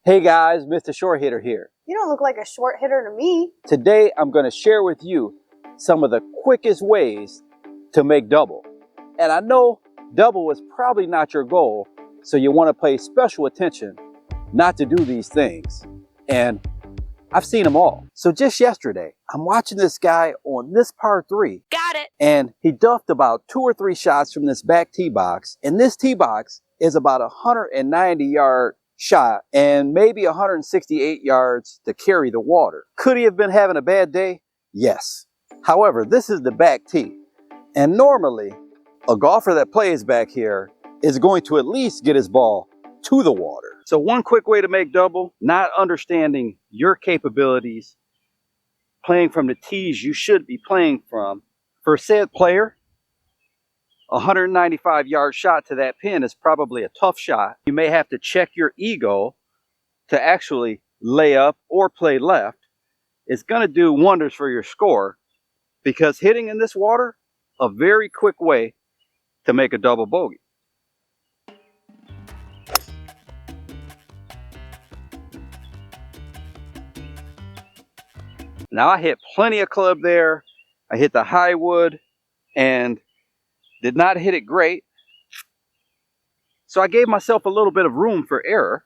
Hey guys, Mr. Short Hitter here. You don't look like a short hitter to me. Today I'm going to share with you some of the quickest ways to make double. And I know double is probably not your goal, so you want to pay special attention not to do these things. And I've seen them all. So just yesterday, I'm watching this guy on this par 3. Got it. And he duffed about 2 or 3 shots from this back tee box. And this tee box is about a 190-yard shot and maybe 168 yards to carry the water. Could he have been having a bad day? Yes. However, this is the back tee. And normally, a golfer that plays back here is going to at least get his ball to the water. So one quick way to make double, not understanding your capabilities, playing from the tees you should be playing from. For said player, a 195-yard shot to that pin is probably a tough shot. You may have to check your ego to actually lay up or play left. It's going to do wonders for your score, because hitting in this water, a very quick way to make a double bogey. Now I hit plenty of club there. I hit the high wood and did not hit it great. So I gave myself a little bit of room for error,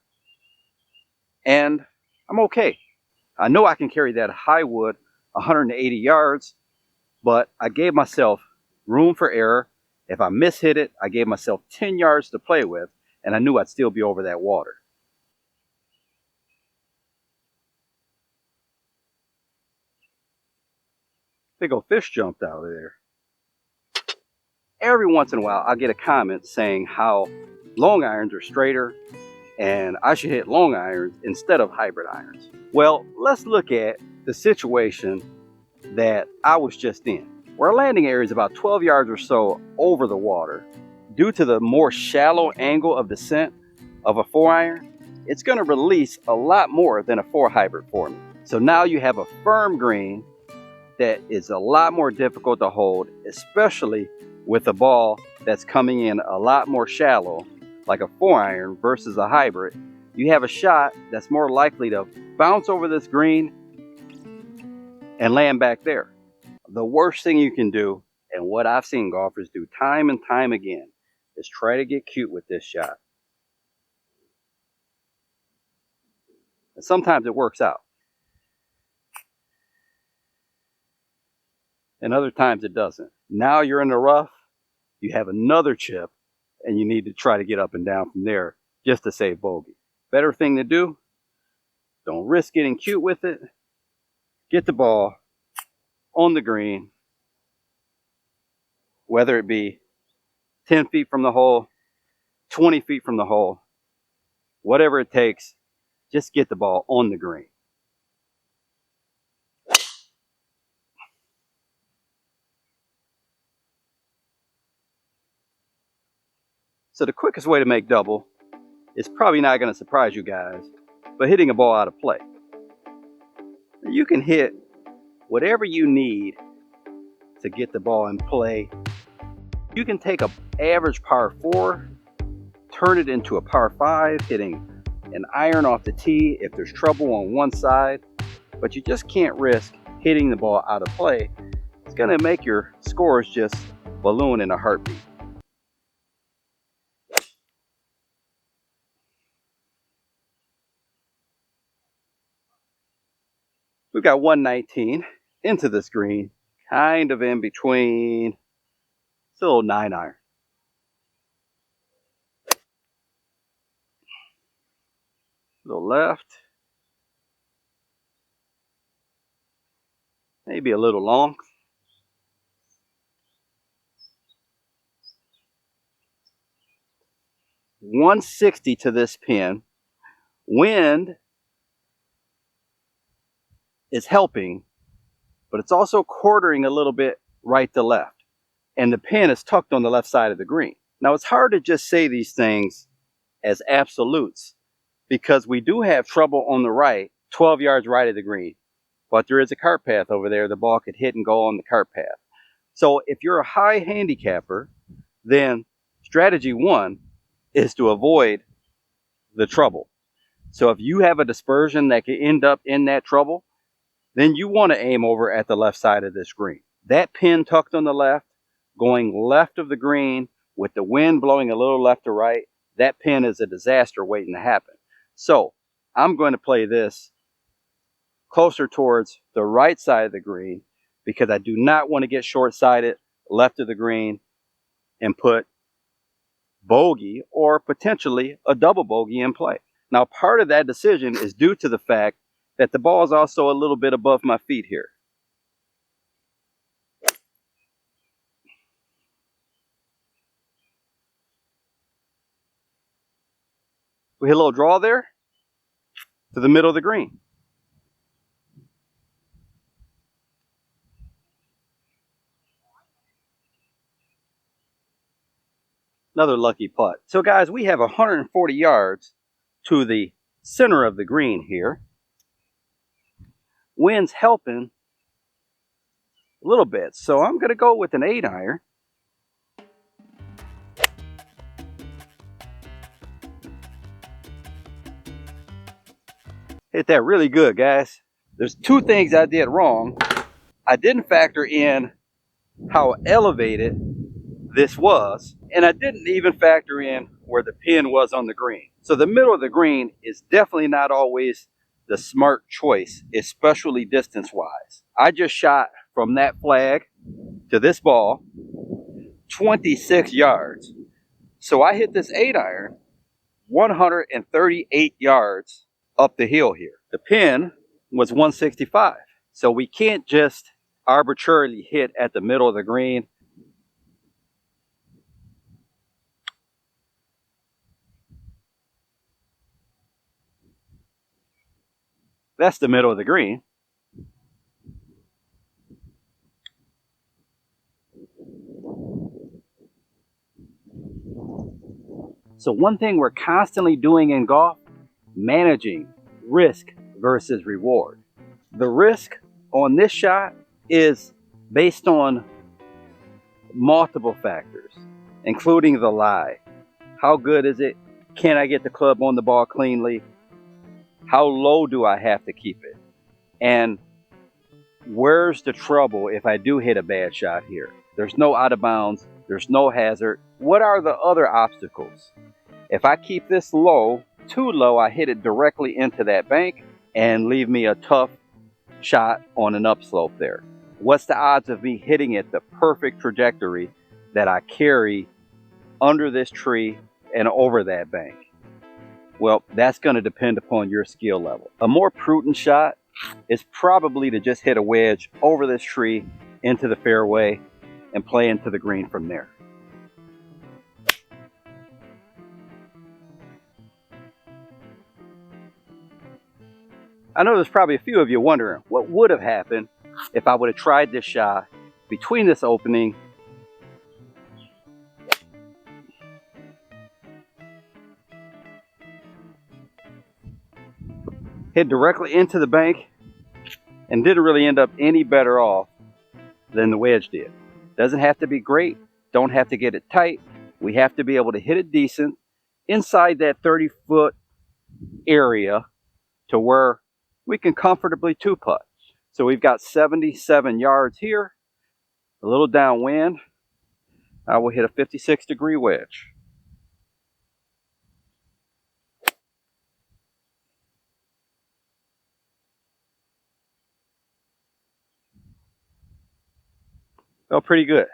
and I'm okay. I know I can carry that high wood 180 yards, but I gave myself room for error. If I mishit it, I gave myself 10 yards to play with, and I knew I'd still be over that water. Big old fish jumped out of there. Every once in a while, I'll get a comment saying how long irons are straighter and I should hit long irons instead of hybrid irons. Well, let's look at the situation that I was just in, where our landing area is about 12 yards or so over the water. Due to the more shallow angle of descent of a 4-iron, it's going to release a lot more than a 4 hybrid for me. So now you have a firm green that is a lot more difficult to hold, especially with a ball that's coming in a lot more shallow, like a 4-iron versus a hybrid. You have a shot that's more likely to bounce over this green and land back there. The worst thing you can do, and what I've seen golfers do time and time again, is try to get cute with this shot. And sometimes it works out, and other times it doesn't. Now you're in the rough, you have another chip, and you need to try to get up and down from there just to save bogey. Better thing to do, don't risk getting cute with it. Get the ball on the green, whether it be 10 feet from the hole, 20 feet from the hole, whatever it takes, just get the ball on the green. So the quickest way to make double is probably not going to surprise you guys, but hitting a ball out of play. You can hit whatever you need to get the ball in play. You can take an average par 4, turn it into a par 5, hitting an iron off the tee if there's trouble on one side, but you just can't risk hitting the ball out of play. It's going to make your scores just balloon in a heartbeat. We've got 119 into this green, kind of in between. Still a 9-iron. To the left. Maybe a little long. .160 to this pin. Wind is helping, but it's also quartering a little bit right to left. And the pin is tucked on the left side of the green. Now, it's hard to just say these things as absolutes, because we do have trouble on the right, 12 yards right of the green. But there is a cart path over there. The ball could hit and go on the cart path. So if you're a high handicapper, then strategy 1 is to avoid the trouble. So if you have a dispersion that can end up in that trouble, then you want to aim over at the left side of this green. That pin tucked on the left, going left of the green with the wind blowing a little left to right, that pin is a disaster waiting to happen. So I'm going to play this closer towards the right side of the green because I do not want to get short-sighted left of the green and put bogey or potentially a double bogey in play. Now, part of that decision is due to the fact that the ball is also a little bit above my feet here. We hit a little draw there to the middle of the green. Another lucky putt. So guys, we have 140 yards to the center of the green here. Wind's helping a little bit, so I'm going to go with an 8-iron. Hit that really good, guys. There's two things I did wrong. I didn't factor in how elevated this was, and I didn't even factor in where the pin was on the green. So the middle of the green is definitely not always the smart choice, especially distance-wise. I just shot from that flag to this ball 26 yards. So I hit this 8-iron 138 yards up the hill here. The pin was 165. So we can't just arbitrarily hit at the middle of the green. That's the middle of the green. So one thing we're constantly doing in golf, managing risk versus reward. The risk on this shot is based on multiple factors, including the lie. How good is it? Can I get the club on the ball cleanly? How low do I have to keep it? And where's the trouble if I do hit a bad shot here? There's no out of bounds. There's no hazard. What are the other obstacles? If I keep this low, too low, I hit it directly into that bank and leave me a tough shot on an upslope there. What's the odds of me hitting it the perfect trajectory that I carry under this tree and over that bank? Well, that's going to depend upon your skill level. A more prudent shot is probably to just hit a wedge over this tree into the fairway and play into the green from there. I know there's probably a few of you wondering what would have happened if I would have tried this shot between this opening hit directly into the bank and didn't really end up any better off than the wedge did. Doesn't have to be great, don't have to get it tight. We have to be able to hit it decent inside that 30-foot area to where we can comfortably two-putt. So we've got 77 yards here, a little downwind. I will hit a 56-degree wedge. Felt pretty good.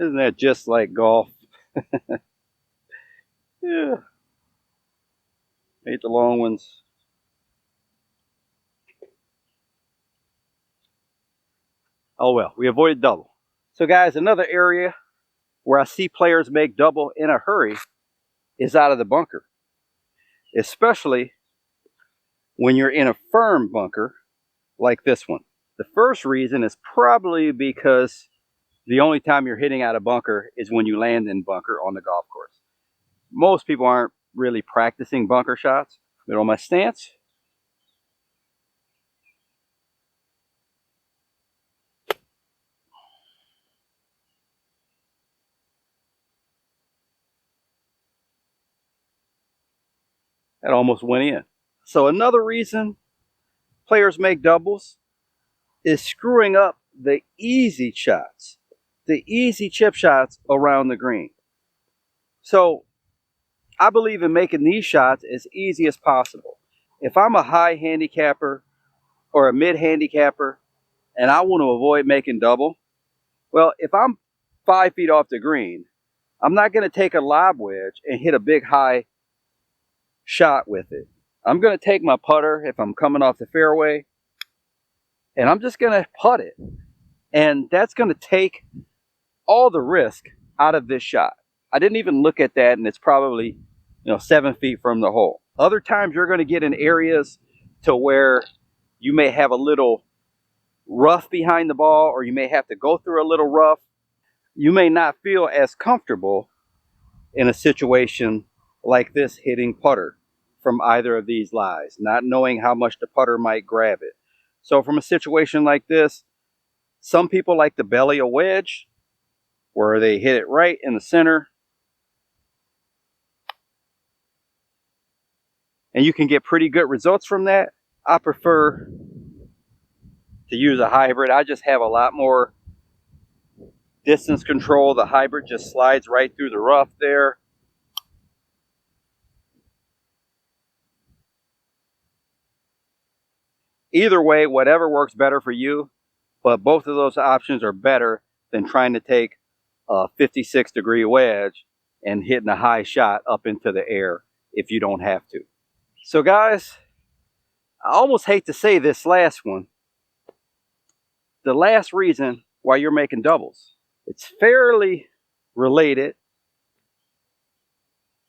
Isn't that just like golf? Yeah. Hate the long ones. Oh well, we avoided double. So guys, another area where I see players make double in a hurry is out of the bunker. Especially when you're in a firm bunker like this one. The first reason is probably because the only time you're hitting out of bunker is when you land in bunker on the golf course. Most people aren't really practicing bunker shots. But on my stance, That almost went in. So another reason players make doubles is screwing up the easy shots, the easy chip shots around the green. So I believe in making these shots as easy as possible. If I'm a high handicapper or a mid handicapper and I want to avoid making double, well, if I'm 5 feet off the green, I'm not going to take a lob wedge and hit a big high shot with it. I'm going to take my putter if I'm coming off the fairway, and I'm just going to putt it. And that's going to take all the risk out of this shot. I didn't even look at that, and it's probably 7 feet from the hole. Other times you're going to get in areas to where you may have a little rough behind the ball, or you may have to go through a little rough. You may not feel as comfortable in a situation like this hitting putter from either of these lies, not knowing how much the putter might grab it. So from a situation like this, some people like to belly a wedge where they hit it right in the center, and you can get pretty good results from that. I prefer to use a hybrid. I just have a lot more distance control. The hybrid just slides right through the rough there. Either way, whatever works better for you, but both of those options are better than trying to take a 56-degree wedge and hitting a high shot up into the air if you don't have to. So guys, I almost hate to say this last one. The last reason why you're making doubles, it's fairly related,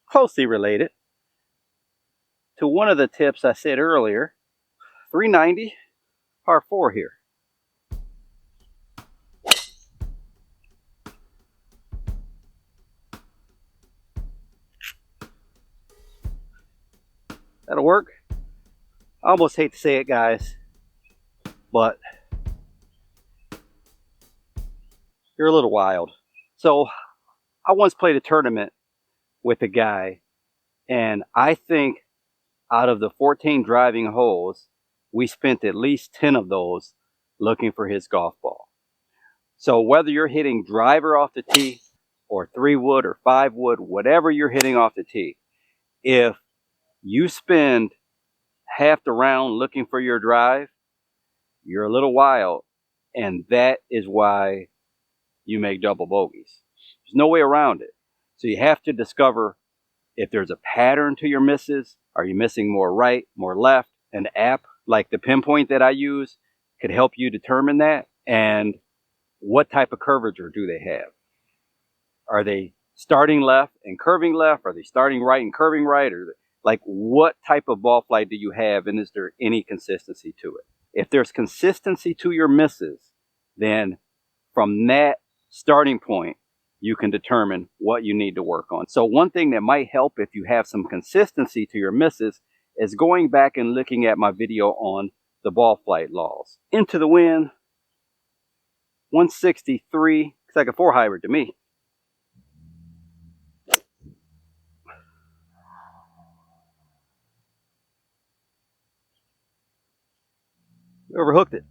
closely related to one of the tips I said earlier. 390, par 4 here. That'll work. I almost hate to say it, guys, but you're a little wild. So I once played a tournament with a guy, and I think out of the 14 driving holes, we spent at least 10 of those looking for his golf ball. So whether you're hitting driver off the tee or 3-wood or 5-wood, whatever you're hitting off the tee, if you spend half the round looking for your drive, you're a little wild, and that is why you make double bogeys. There's no way around it. So you have to discover if there's a pattern to your misses. Are you missing more right, more left? An app like the Pinpoint that I use could help you determine that. And what type of curvature do they have? Are they starting left and curving left? Are they starting right and curving right? Or like, what type of ball flight do you have, and is there any consistency to it? If there's consistency to your misses, then from that starting point, you can determine what you need to work on. So one thing that might help if you have some consistency to your misses is going back and looking at my video on the ball flight laws. Into the wind, 163. Looks like a 4 hybrid to me. We overhooked it.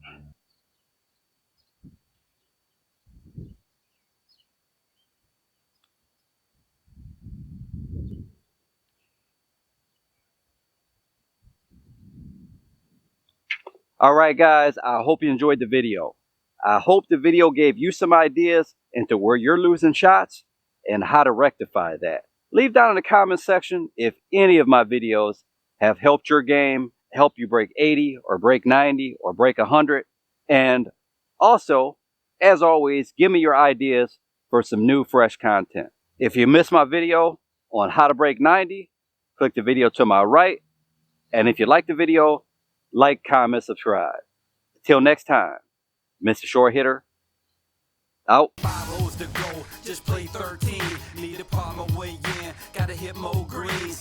All right, guys, I hope you enjoyed the video. I hope the video gave you some ideas into where you're losing shots and how to rectify that. Leave down in the comment section if any of my videos have helped your game, help you break 80 or break 90 or break 100. And also, as always, give me your ideas for some new, fresh content. If you missed my video on how to break 90, click the video to my right. And if you like the video, like, comment, subscribe. Until next time, Mr. Short Hitter, out. 5 holes to go, just play 13. Need a palm away, yeah. Gotta hit more greens.